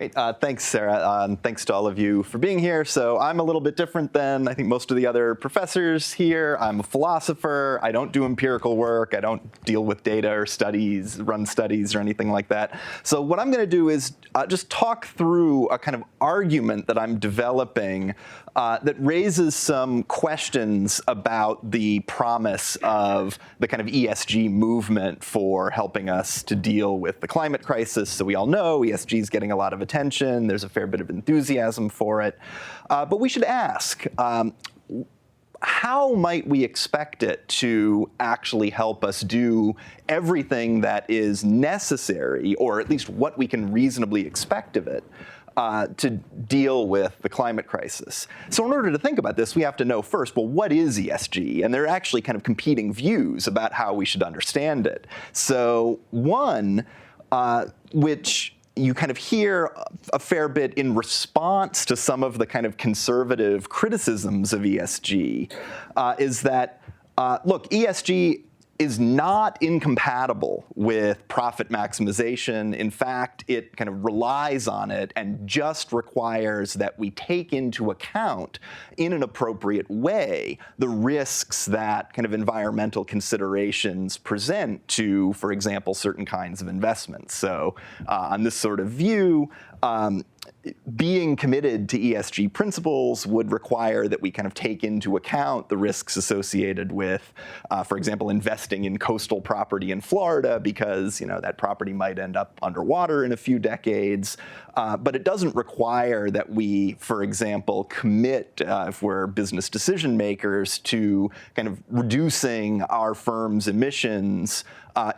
Great. Thanks, Sarah. And thanks to all of you for being here. So I'm a little bit different than I think most of the other professors here. I'm a philosopher. I don't do empirical work. I don't deal with data or run studies or anything like that. So what I'm going to do is just talk through a kind of argument that I'm developing that raises some questions about the promise of the kind of ESG movement for helping us to deal with the climate crisis. So we all know ESG is getting a lot of attention. There's a fair bit of enthusiasm for it. But we should ask, how might we expect it to actually help us do everything that is necessary, or at least what we can reasonably expect of it, to deal with the climate crisis? So in order to think about this, we have to know first, well, what is ESG? And there are actually kind of competing views about how we should understand it. So one, which you kind of hear a fair bit in response to some of the kind of conservative criticisms of ESG, is that, look, ESG is not incompatible with profit maximization. In fact, it kind of relies on it and just requires that we take into account in an appropriate way the risks that kind of environmental considerations present to, for example, certain kinds of investments. So on this sort of view, being committed to ESG principles would require that we kind of take into account the risks associated with, for example, investing in coastal property in Florida, because that property might end up underwater in a few decades. But it doesn't require that we, for example, commit, if we're business decision makers, to kind of reducing our firm's emissions,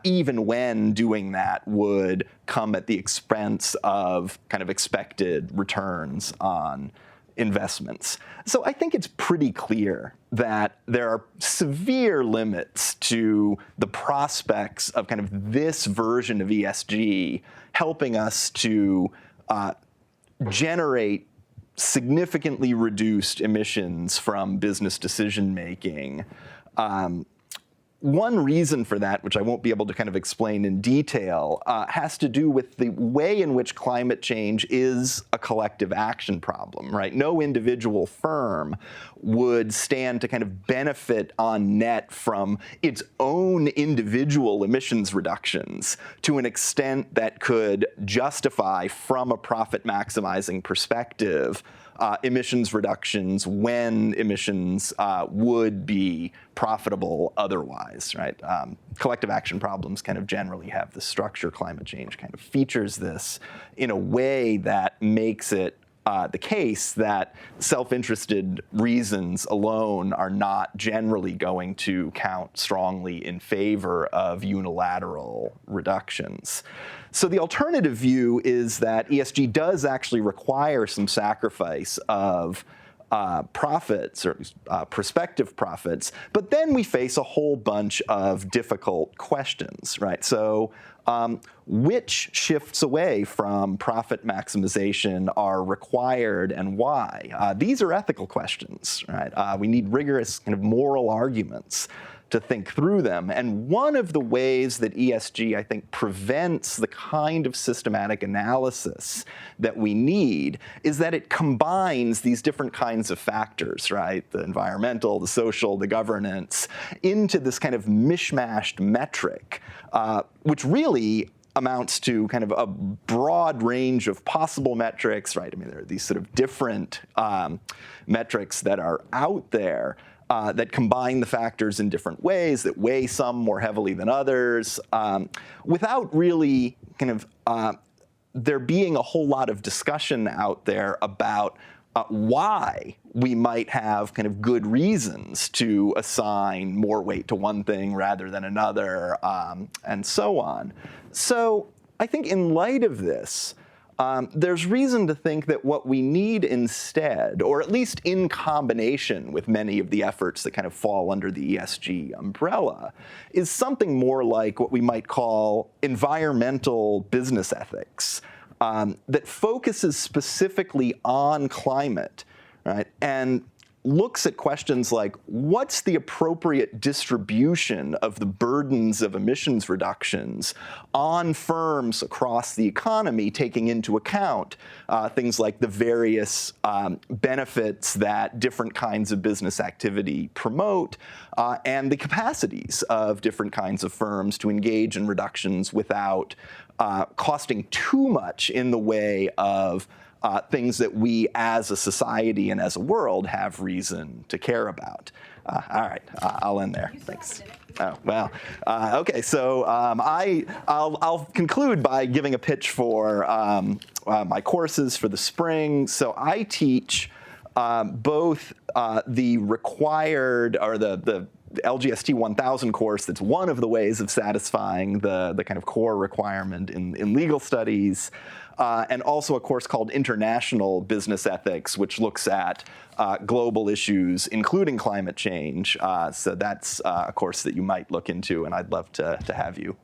even when doing that would come at the expense of kind of expected returns on investments. So I think it's pretty clear that there are severe limits to the prospects of kind of this version of ESG helping us to generate significantly reduced emissions from business decision making. One reason for that, which I won't be able to kind of explain in detail, has to do with the way in which climate change is a collective action problem, right? No individual firm would stand to kind of benefit on net from its own individual emissions reductions to an extent that could justify, from a profit maximizing perspective, emissions reductions when emissions would be profitable otherwise, right? Collective action problems kind of generally have this structure. Climate change kind of features this in a way that makes it the case that self-interested reasons alone are not generally going to count strongly in favor of unilateral reductions. So the alternative view is that ESG does actually require some sacrifice of profits, or prospective profits, but then we face a whole bunch of difficult questions, right? So which shifts away from profit maximization are required and why? These are ethical questions, right? We need rigorous kind of moral arguments to think through them. And one of the ways that ESG, I think, prevents the kind of systematic analysis that we need is that it combines these different kinds of factors, right? The environmental, the social, the governance, into this kind of mishmashed metric, which really amounts to kind of a broad range of possible metrics, right? I mean, there are these sort of different metrics that are out there that combine the factors in different ways, that weigh some more heavily than others, without really kind of there being a whole lot of discussion out there about why we might have kind of good reasons to assign more weight to one thing rather than another, and so on. So I think in light of this, there's reason to think that what we need instead, or at least in combination with many of the efforts that kind of fall under the ESG umbrella, is something more like what we might call environmental business ethics, that focuses specifically on climate, right? And looks at questions like, what's the appropriate distribution of the burdens of emissions reductions on firms across the economy, taking into account things like the various benefits that different kinds of business activity promote, and the capacities of different kinds of firms to engage in reductions without costing too much in the way of things that we as a society and as a world have reason to care about. All right, I'll end there. Thanks. Oh, well, okay, so I'll conclude by giving a pitch for my courses for the spring. So I teach both the required, or the LGST 1000 course that's one of the ways of satisfying the kind of core requirement in legal studies, and also a course called International Business Ethics, which looks at global issues, including climate change. So that's a course that you might look into, and I'd love to have you